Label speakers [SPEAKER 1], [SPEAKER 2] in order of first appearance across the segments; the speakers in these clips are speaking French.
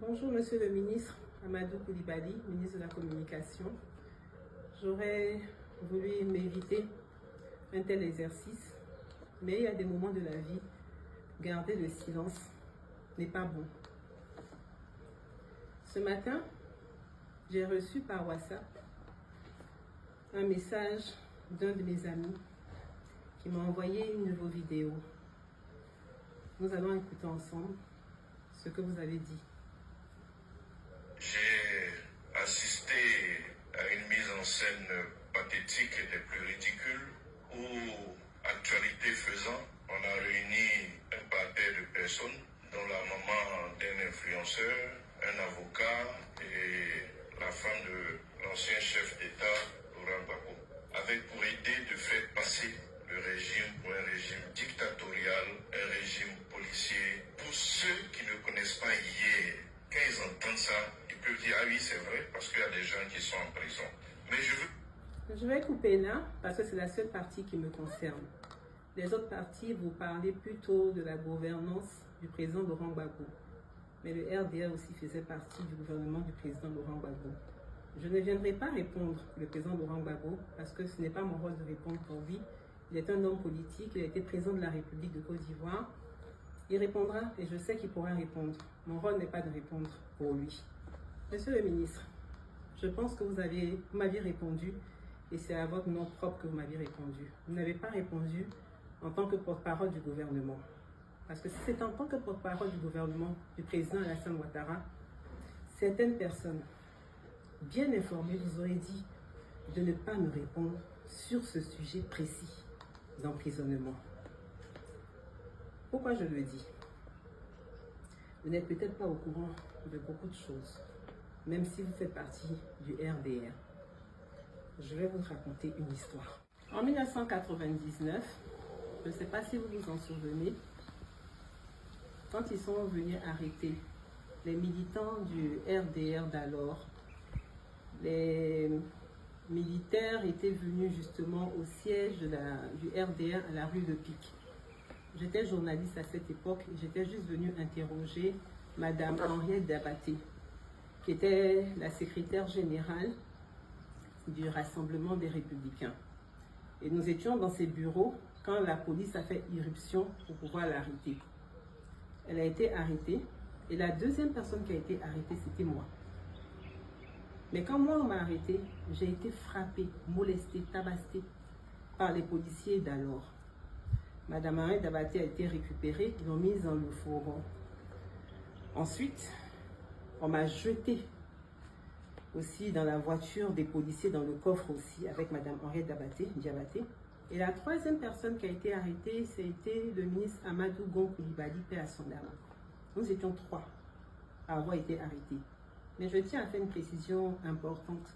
[SPEAKER 1] Bonjour Monsieur le ministre Amadou Coulibaly, ministre de la Communication. J'aurais voulu m'éviter un tel exercice, mais il y a des moments de la vie, garder le silence n'est pas bon. Ce matin, j'ai reçu par WhatsApp un message d'un de mes amis qui m'a envoyé une nouvelle vidéo. Nous allons écouter ensemble ce que vous avez dit.
[SPEAKER 2] J'ai assisté à une mise en scène pathétique et des plus ridicules où, actualité faisant, on a réuni un parterre de personnes, dont la maman d'un influenceur, un avocat et la femme de l'ancien chef d'État, Laurent Gbagbo, avec pour idée de faire passer le régime pour un régime dictatorial, un régime policier. Pour ceux qui ne connaissent pas hier, quand ils entendent ça, ils peuvent dire « Ah oui, c'est vrai, parce qu'il y a des gens qui sont en prison. » Mais
[SPEAKER 1] je vais couper là, parce que c'est la seule partie qui me concerne. Les autres parties, vous parlez plutôt de la gouvernance du président Laurent Gbagbo. Mais le RDR aussi faisait partie du gouvernement du président Laurent Gbagbo. Je ne viendrai pas répondre pour le président Laurent Gbagbo, parce que ce n'est pas mon rôle de répondre pour lui. Il est un homme politique, il a été président de la République de Côte d'Ivoire. Il répondra et je sais qu'il pourra répondre. Mon rôle n'est pas de répondre pour lui. Monsieur le ministre, je pense que vous m'aviez répondu et c'est à votre nom propre que vous m'aviez répondu. Vous n'avez pas répondu en tant que porte-parole du gouvernement. Parce que si c'est en tant que porte-parole du gouvernement du président Alassane Ouattara, certaines personnes bien informées vous auraient dit de ne pas me répondre sur ce sujet précis d'emprisonnement. Pourquoi je le dis? Vous n'êtes peut-être pas au courant de beaucoup de choses, même si vous faites partie du RDR. Je vais vous raconter une histoire. En 1999, je ne sais pas si vous vous en souvenez, quand ils sont venus arrêter les militants du RDR d'alors, les militaires étaient venus justement au siège du RDR à la rue de Pic. J'étais journaliste à cette époque et j'étais juste venue interroger Madame Henriette Dabaté, qui était la secrétaire générale du Rassemblement des Républicains. Et nous étions dans ses bureaux quand la police a fait irruption pour pouvoir l'arrêter. Elle a été arrêtée et la deuxième personne qui a été arrêtée, c'était moi. Mais quand moi on m'a arrêtée, j'ai été frappée, molestée, tabassée par les policiers d'alors. Madame Henriette Dabaté a été récupérée, ils l'ont mise dans le fourgon. Ensuite, on m'a jetée aussi dans la voiture des policiers, dans le coffre aussi, avec Madame Henriette Dabaté. Et la troisième personne qui a été arrêtée, c'était le ministre Amadou Coulibaly, paix à son âme. Nous étions trois à avoir été arrêtés. Mais je tiens à faire une précision importante.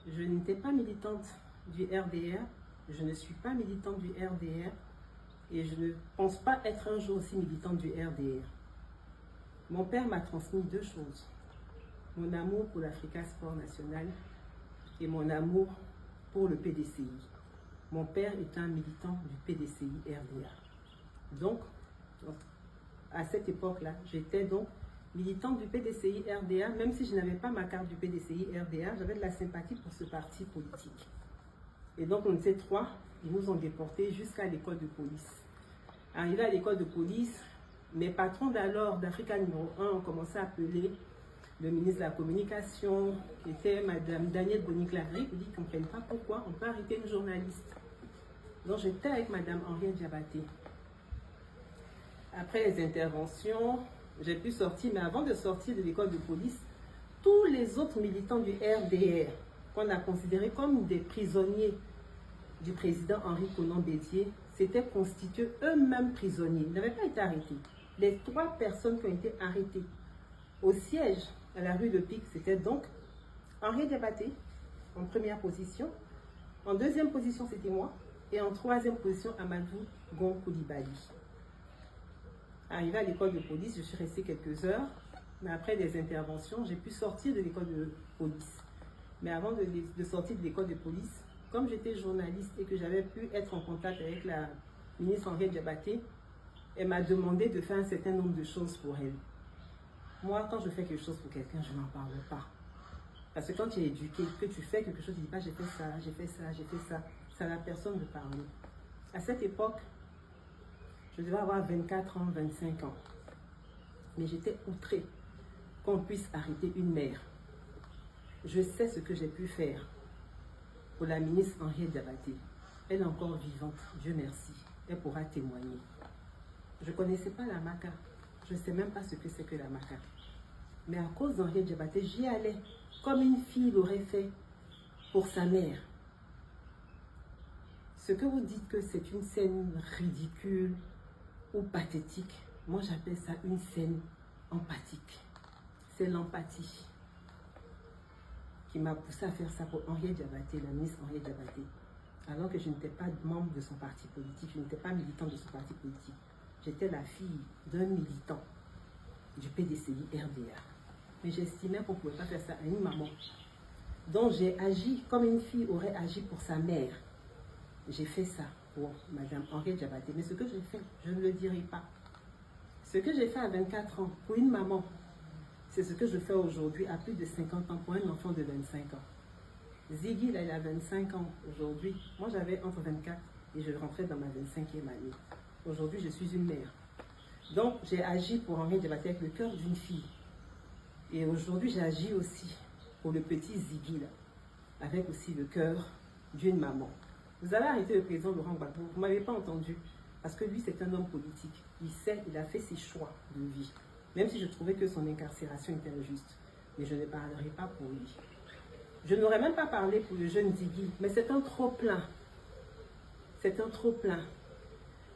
[SPEAKER 1] Je n'étais pas militante du RDR, je ne suis pas militante du RDR et je ne pense pas être un jour aussi militante du RDR. Mon père m'a transmis deux choses. Mon amour pour l'Africa Sport National et mon amour pour le PDCI. Mon père est un militant du PDCI RDA. Donc, à cette époque-là, j'étais donc militante du PDCI RDA, même si je n'avais pas ma carte du PDCI RDA, j'avais de la sympathie pour ce parti politique. Et donc, on était trois, ils nous ont déportés jusqu'à l'école de police. Arrivé à l'école de police, mes patrons d'alors, d'Africa numéro 1, ont commencé à appeler le ministre de la Communication, qui était Madame Danielle Boni-Clary, qui dit qu'on ne comprenne pas pourquoi on peut arrêter une journaliste. Donc j'étais avec Madame Henriette Dabaté. Après les interventions, j'ai pu sortir, mais avant de sortir de l'école de police, tous les autres militants du RDR, qu'on a considérés comme des prisonniers du président Henri Konan Bédié, s'étaient constitués eux-mêmes prisonniers. Ils n'avaient pas été arrêtés. Les trois personnes qui ont été arrêtées au siège à la rue de Pic, c'était donc Henriette Dabaté en première position, en deuxième position c'était moi, et en troisième position Amadou Coulibaly. Arrivé à l'école de police, je suis restée quelques heures, mais après des interventions, j'ai pu sortir de l'école de police. Mais avant de sortir de l'école de police, comme j'étais journaliste et que j'avais pu être en contact avec la ministre Henriette Dabaté, elle m'a demandé de faire un certain nombre de choses pour elle. Moi, quand je fais quelque chose pour quelqu'un, je n'en parle pas. Parce que quand tu es éduqué, que tu fais quelque chose, tu dis pas j'ai fait ça, j'ai fait ça, j'ai fait ça. C'est à la personne de parler. À cette époque, je devais avoir 24 ans, 25 ans. Mais j'étais outrée qu'on puisse arrêter une mère. Je sais ce que j'ai pu faire pour la ministre Henriette Diabaté. Elle est encore vivante, Dieu merci. Elle pourra témoigner. Je ne connaissais pas la maca. Je ne sais même pas ce que c'est que la maca. Mais à cause d'Henriette Diabaté, j'y allais comme une fille l'aurait fait pour sa mère. Ce que vous dites que c'est une scène ridicule ou pathétique, moi j'appelle ça une scène empathique. C'est l'empathie qui m'a poussé à faire ça pour Henriette Diabaté, la ministre Henriette Diabaté. Alors que je n'étais pas membre de son parti politique, je n'étais pas militante de son parti politique. J'étais la fille d'un militant du PDCI RDA. Mais j'estimais qu'on ne pouvait pas faire ça à une maman. Donc j'ai agi comme une fille aurait agi pour sa mère. J'ai fait ça pour Madame Henriette Diabaté. Mais ce que j'ai fait, je ne le dirai pas. Ce que j'ai fait à 24 ans pour une maman, c'est ce que je fais aujourd'hui à plus de 50 ans pour un enfant de 25 ans. Ziggy, là, il a 25 ans aujourd'hui. Moi, j'avais entre 24 et je rentrais dans ma 25e année. Aujourd'hui, je suis une mère. Donc, j'ai agi pour Henriette Diabaté avec le cœur d'une fille. Et aujourd'hui, j'ai agi aussi pour le petit Ziggy, là, avec aussi le cœur d'une maman. Vous avez arrêté le président Laurent Gbagbo, vous ne m'avez pas entendu. Parce que lui, c'est un homme politique. Il sait, il a fait ses choix de vie. Même si je trouvais que son incarcération était injuste. Mais je ne parlerai pas pour lui. Je n'aurais même pas parlé pour le jeune Ziggy, mais c'est un trop-plein. C'est un trop-plein.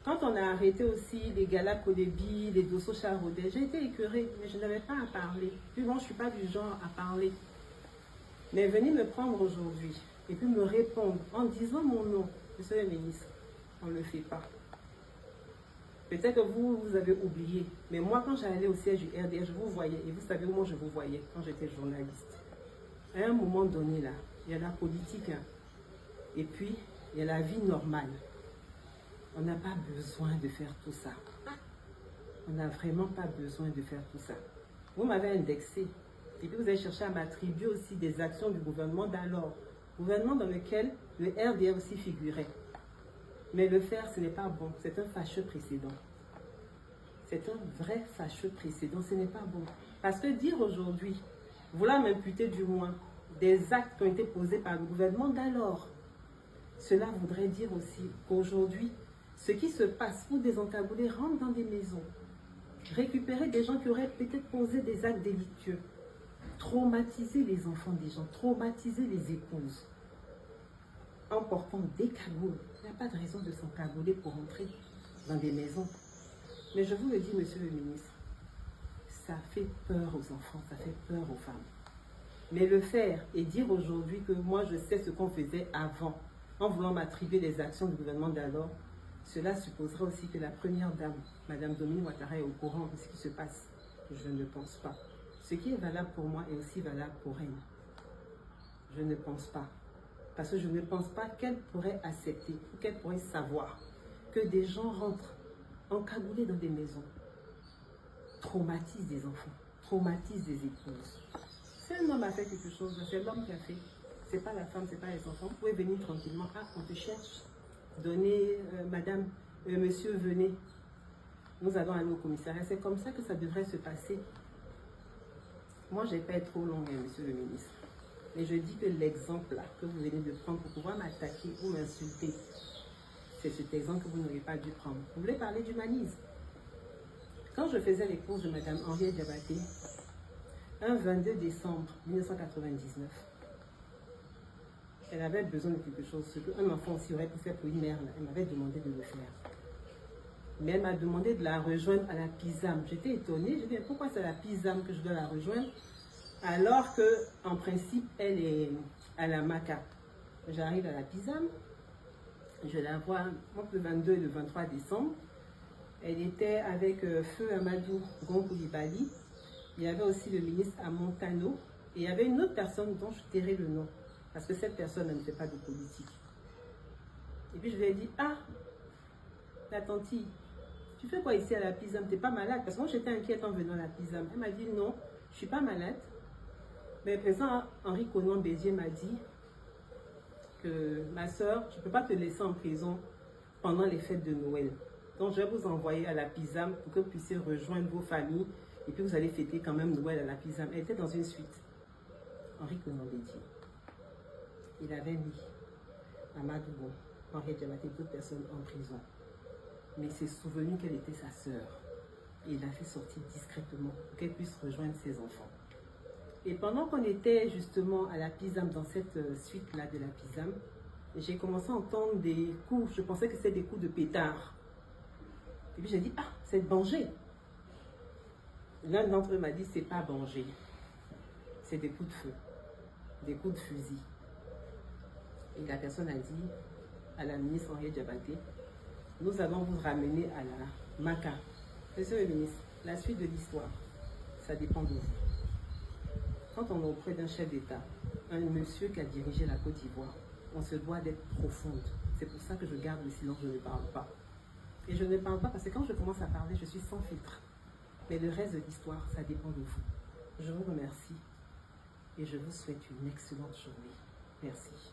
[SPEAKER 1] Quand on a arrêté aussi les Gala Kodebi, les Dosso Charodé, j'ai été écœurée, mais je n'avais pas à parler. Puis bon, je ne suis pas du genre à parler. Mais venez me prendre aujourd'hui et puis me répondre en disant mon nom, monsieur le ministre, on ne le fait pas. Peut-être que vous avez oublié, mais moi quand j'allais au siège du RDR, je vous voyais, et vous savez où moi je vous voyais quand j'étais journaliste. À un moment donné là, il y a la politique, hein, et puis il y a la vie normale. On n'a pas besoin de faire tout ça. On n'a vraiment pas besoin de faire tout ça. Vous m'avez indexé, et puis vous avez cherché à m'attribuer aussi des actions du gouvernement d'alors, gouvernement dans lequel le RDR aussi figurait. Mais le faire, ce n'est pas bon. C'est un fâcheux précédent. C'est un vrai fâcheux précédent. Ce n'est pas bon. Parce que dire aujourd'hui, vouloir m'imputer du moins des actes qui ont été posés par le gouvernement d'alors, cela voudrait dire aussi qu'aujourd'hui, ce qui se passe où des encagoulés rentrent dans des maisons, récupérer des gens qui auraient peut-être posé des actes délictueux, traumatiser les enfants des gens, traumatiser les épouses, en portant des cagoules. Il n'y a pas de raison de s'encagouler pour entrer dans des maisons. Mais je vous le dis, monsieur le ministre, ça fait peur aux enfants, ça fait peur aux femmes. Mais le faire et dire aujourd'hui que moi je sais ce qu'on faisait avant, en voulant m'attribuer les actions du gouvernement d'alors, cela supposerait aussi que la première dame, Madame Dominique Ouattara, est au courant de ce qui se passe. Je ne pense pas. Ce qui est valable pour moi est aussi valable pour elle. Je ne pense pas. Parce que je ne pense pas qu'elle pourrait accepter ou qu'elle pourrait savoir que des gens rentrent encagoulés dans des maisons, traumatisent des enfants, traumatisent des épouses. Si un homme a fait quelque chose, c'est l'homme qui a fait. C'est pas la femme, c'est pas les enfants. Vous pouvez venir tranquillement. Ah, on te cherche. Donnez, madame, monsieur, venez. Nous allons aller au commissariat. C'est comme ça que ça devrait se passer. Moi, je ne vais pas être trop longue, monsieur le ministre. Mais je dis que l'exemple là que vous venez de prendre pour pouvoir m'attaquer ou m'insulter, c'est cet exemple que vous n'auriez pas dû prendre. Vous voulez parler d'humanisme. Quand je faisais les courses de Madame Henriette Diabaté, un 22 décembre 1999, elle avait besoin de quelque chose, ce qu'un enfant aussi aurait pu faire pour une mère. Elle m'avait demandé de le faire. Mais elle m'a demandé de la rejoindre à la PISAM. J'étais étonnée, je me dis pourquoi c'est à la PISAM que je dois la rejoindre alors que en principe elle est à la MACA. J'arrive à la PISAM, je la vois entre le 22 et le 23 décembre. Elle était avec Feu Amadou Gon Coulibaly. Il y avait aussi le ministre Amontano. Et il y avait une autre personne dont je tairai le nom. Parce que cette personne ne fait pas de politique. Et puis je lui ai dit, ah, la tantille, tu fais quoi ici à la PISAM? T'es pas malade? Parce que moi, j'étais inquiète en venant à la PISAM. Elle m'a dit, non, je suis pas malade. Mais le président Henri Konan Bédié m'a dit que ma soeur, je ne peux pas te laisser en prison pendant les fêtes de Noël. Donc, je vais vous envoyer à la PISAM pour que vous puissiez rejoindre vos familles. Et puis, vous allez fêter quand même Noël à la PISAM. Elle était dans une suite. Henri Konan Bédié. Il avait mis Amadou Bon, Henriette Diabaté, d'autres personnes en prison. Mais il s'est souvenu qu'elle était sa sœur. Et il l'a fait sortir discrètement pour qu'elle puisse rejoindre ses enfants. Et pendant qu'on était justement à la PISAM, dans cette suite-là de la PISAM, j'ai commencé à entendre des coups. Je pensais que c'était des coups de pétard. Et puis j'ai dit, ah, c'est Banger. L'un d'entre eux m'a dit, c'est pas Banger. C'est des coups de feu, des coups de fusil. Et la personne a dit à la ministre Henriette Diabaté, nous allons vous ramener à la MACA. Monsieur le ministre, la suite de l'histoire, ça dépend de vous. Quand on est auprès d'un chef d'État, un monsieur qui a dirigé la Côte d'Ivoire, on se doit d'être profonde. C'est pour ça que je garde le silence, je ne parle pas. Et je ne parle pas parce que quand je commence à parler, je suis sans filtre. Mais le reste de l'histoire, ça dépend de vous. Je vous remercie et je vous souhaite une excellente journée. Merci.